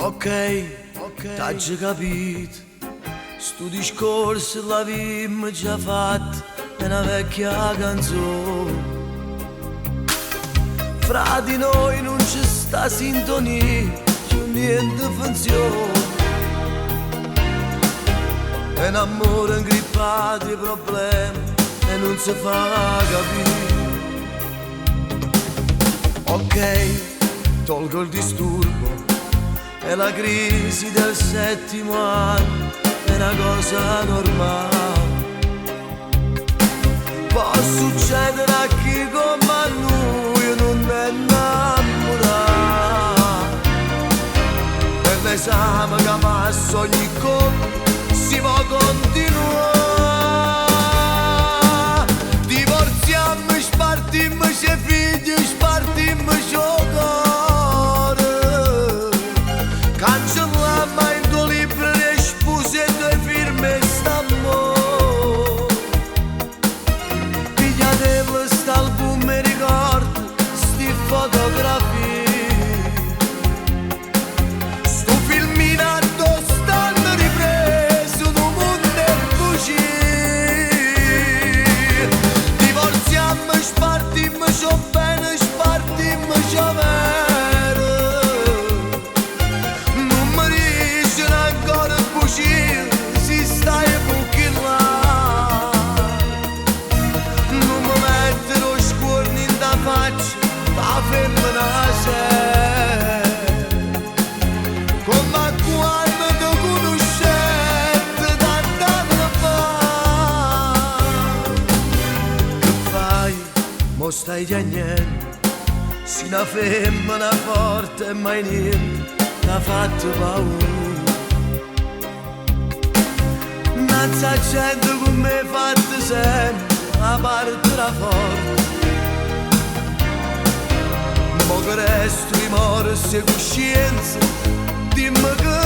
Ok, t'ha già capito. Sto discorso l'avevamo già fatto, è una vecchia canzone. Fra di noi non c'è sta sintonia, c'è niente funziona. È un amore ingrippato di problemi e non si fa capire. Ok, tolgo il disturbo e la crisi del 7° anno è una cosa normale. Può succedere a chi come a lui non è innamorato. Per l'esame che passa ogni colpo si può continuare. Divorziamo, spartiamo, c'è figli, spartiamo, c'è cuore. Cancelliamo in tuo libro le spuse e tue firme st'amore. Pigliatevelo st'album e ricordi, sti fotografie. Sto filmino addosso stanno ripreso un mondo e bugie. Divorziamo, spartiamo, c'ho bene, spartiamo, c'ho vero. Non mi riescono ancora a bugie, si stai buchi là. Non mi mettere lo scuorno in da faccia, la femmina c'è. Come quando ti conoscete tant'anni fa. Che fai? Mo stai piangendo. Si una femmina forte e mai niente t'ha fatto paura. Nanza gente come fatta sempre la parte da forte. Mo che resto rimorso e coscienza, dimmi che